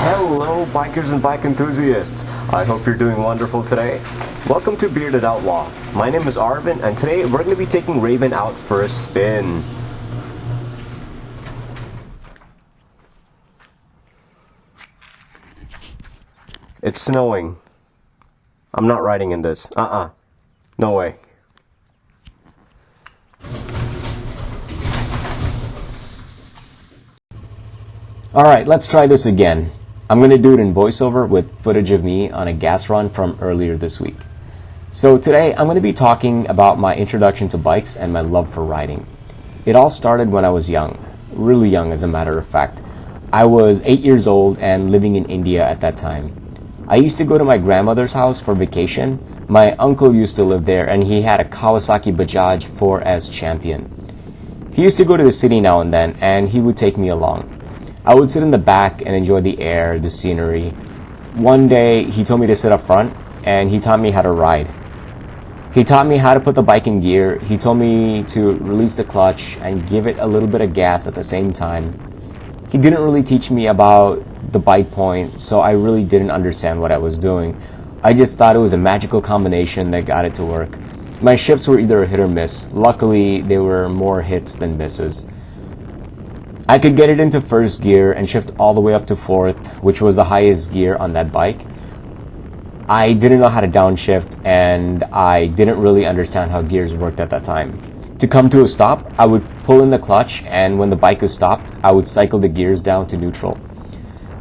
Hello, bikers and bike enthusiasts. I hope you're doing wonderful today. Welcome to Bearded Outlaw. My name is Arvin, and today we're going to be taking Raven out for a spin. It's snowing. I'm not riding in this. No way. Alright, let's try this again. I'm going to do it in voiceover with footage of me on a gas run from earlier this week. So today I'm going to be talking about my introduction to bikes and my love for riding. It all started when I was young, really young as a matter of fact. I was 8 years old and living in India at that time. I used to go to my grandmother's house for vacation. My uncle used to live there and he had a Kawasaki Bajaj 4S Champion. He used to go to the city now and then and he would take me along. I would sit in the back and enjoy the air, the scenery. One day, he told me to sit up front, and he taught me how to ride. He taught me how to put the bike in gear. He told me to release the clutch and give it a little bit of gas at the same time. He didn't really teach me about the bite point, so I really didn't understand what I was doing. I just thought it was a magical combination that got it to work. My shifts were either a hit or miss. Luckily, they were more hits than misses. I could get it into first gear and shift all the way up to fourth, which was the highest gear on that bike. I didn't know how to downshift and I didn't really understand how gears worked at that time. To come to a stop, I would pull in the clutch, and when the bike was stopped, I would cycle the gears down to neutral.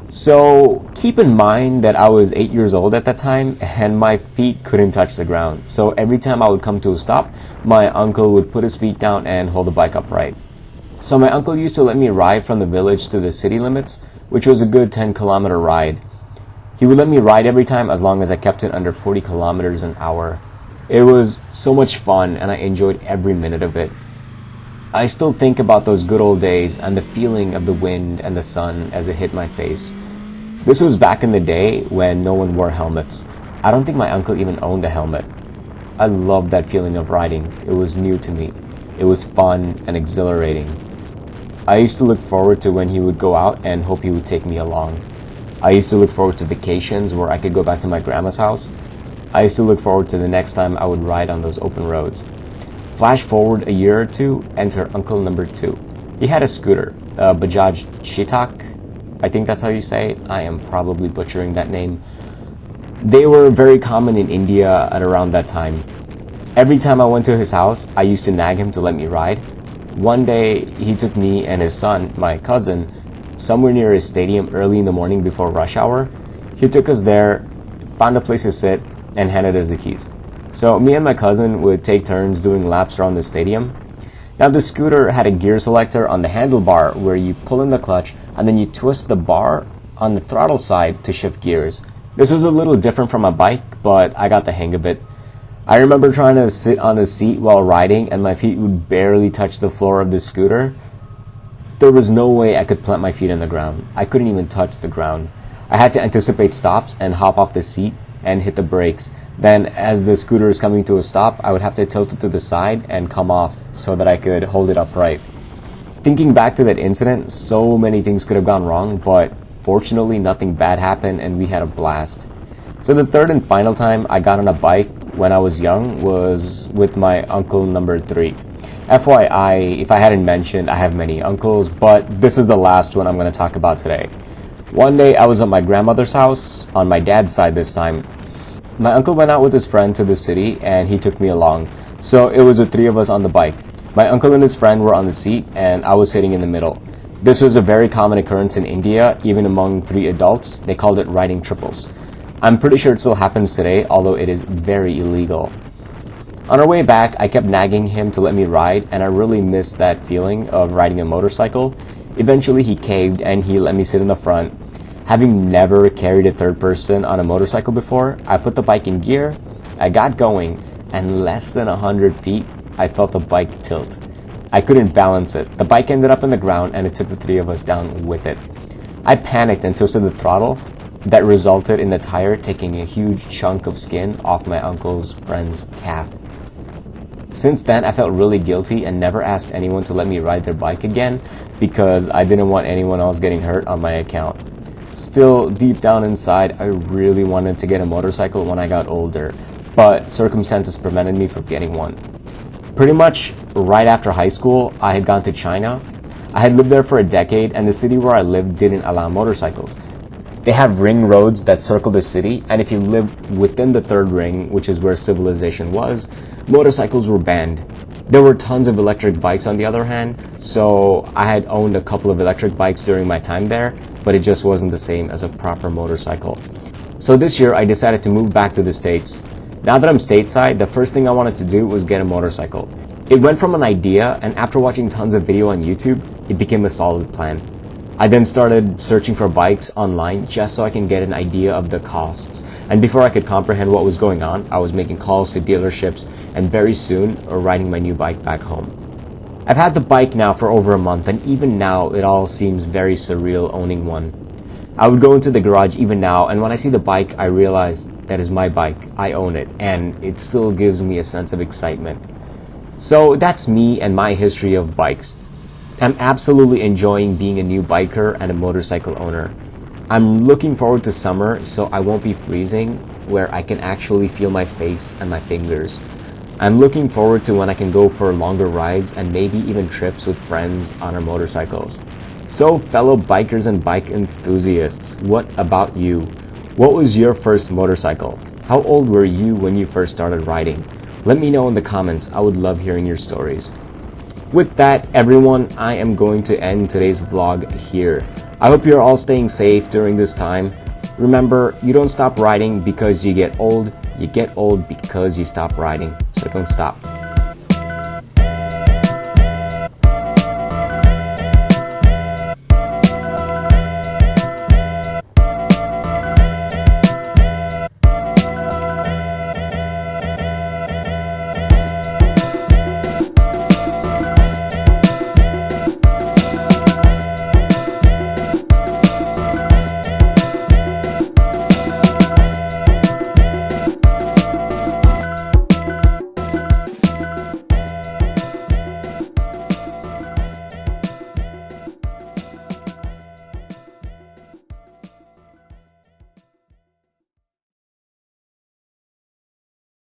So keep in mind that I was 8 years old at that time and my feet couldn't touch the ground. So every time I would come to a stop, my uncle would put his feet down and hold the bike upright. So my uncle used to let me ride from the village to the city limits, which was a good 10-kilometer ride. He would let me ride every time as long as I kept it under 40 kilometers an hour. It was so much fun and I enjoyed every minute of it. I still think about those good old days and the feeling of the wind and the sun as it hit my face. This was back in the day when no one wore helmets. I don't think my uncle even owned a helmet. I loved that feeling of riding. It was new to me. It was fun and exhilarating. I used to look forward to when he would go out and hope he would take me along. I used to look forward to vacations where I could go back to my grandma's house. I used to look forward to the next time I would ride on those open roads. Flash forward a year or two, enter uncle number 2. He had a scooter, a Bajaj Chetak. I think that's how you say it. I am probably butchering that name. They were very common in India at around that time. Every time I went to his house, I used to nag him to let me ride. One day, he took me and his son, my cousin, somewhere near his stadium early in the morning before rush hour. He took us there, found a place to sit, and handed us the keys. So me and my cousin would take turns doing laps around the stadium. Now the scooter had a gear selector on the handlebar where you pull in the clutch and then you twist the bar on the throttle side to shift gears. This was a little different from a bike, but I got the hang of it. I remember trying to sit on the seat while riding and my feet would barely touch the floor of the scooter. There was no way I could plant my feet in the ground. I couldn't even touch the ground. I had to anticipate stops and hop off the seat and hit the brakes. Then as the scooter is coming to a stop, I would have to tilt it to the side and come off so that I could hold it upright. Thinking back to that incident, so many things could have gone wrong, but fortunately nothing bad happened and we had a blast. So the third and final time I got on a bike when I was young was with my uncle number 3. FYI, if I hadn't mentioned, I have many uncles, but this is the last one I'm going to talk about today. One day I was at my grandmother's house, on my dad's side this time. My uncle went out with his friend to the city and he took me along. So it was the 3 of us on the bike. My uncle and his friend were on the seat and I was sitting in the middle. This was a very common occurrence in India, even among 3 adults. They called it riding triples. I'm pretty sure it still happens today, although it is very illegal. On our way back, I kept nagging him to let me ride, and I really missed that feeling of riding a motorcycle. Eventually, he caved and he let me sit in the front. Having never carried a third person on a motorcycle before, I put the bike in gear, I got going, and less than 100 feet, I felt the bike tilt. I couldn't balance it. The bike ended up in the ground and it took the 3 of us down with it. I panicked and twisted the throttle. That resulted in the tire taking a huge chunk of skin off my uncle's friend's calf. Since then, I felt really guilty and never asked anyone to let me ride their bike again because I didn't want anyone else getting hurt on my account. Still, deep down inside, I really wanted to get a motorcycle when I got older, but circumstances prevented me from getting one. Pretty much right after high school, I had gone to China. I had lived there for a decade, and the city where I lived didn't allow motorcycles. They have ring roads that circle the city, and if you lived within the third ring, which is where civilization was, motorcycles were banned. There were tons of electric bikes on the other hand, so I had owned a couple of electric bikes during my time there, but it just wasn't the same as a proper motorcycle. So this year I decided to move back to the States. Now that I'm stateside, the first thing I wanted to do was get a motorcycle. It went from an idea, and after watching tons of video on YouTube, it became a solid plan. I then started searching for bikes online just so I can get an idea of the costs. And before I could comprehend what was going on, I was making calls to dealerships and very soon riding my new bike back home. I've had the bike now for over a month, and even now it all seems very surreal owning one. I would go into the garage even now, and when I see the bike, I realize that is my bike, I own it, and it still gives me a sense of excitement. So that's me and my history of bikes. I'm absolutely enjoying being a new biker and a motorcycle owner. I'm looking forward to summer so I won't be freezing, where I can actually feel my face and my fingers. I'm looking forward to when I can go for longer rides and maybe even trips with friends on our motorcycles. So fellow bikers and bike enthusiasts, what about you? What was your first motorcycle? How old were you when you first started riding? Let me know in the comments. I would love hearing your stories. With that, everyone, I am going to end today's vlog here. I hope you're all staying safe during this time. Remember, you don't stop riding because you get old because you stop riding. So don't stop.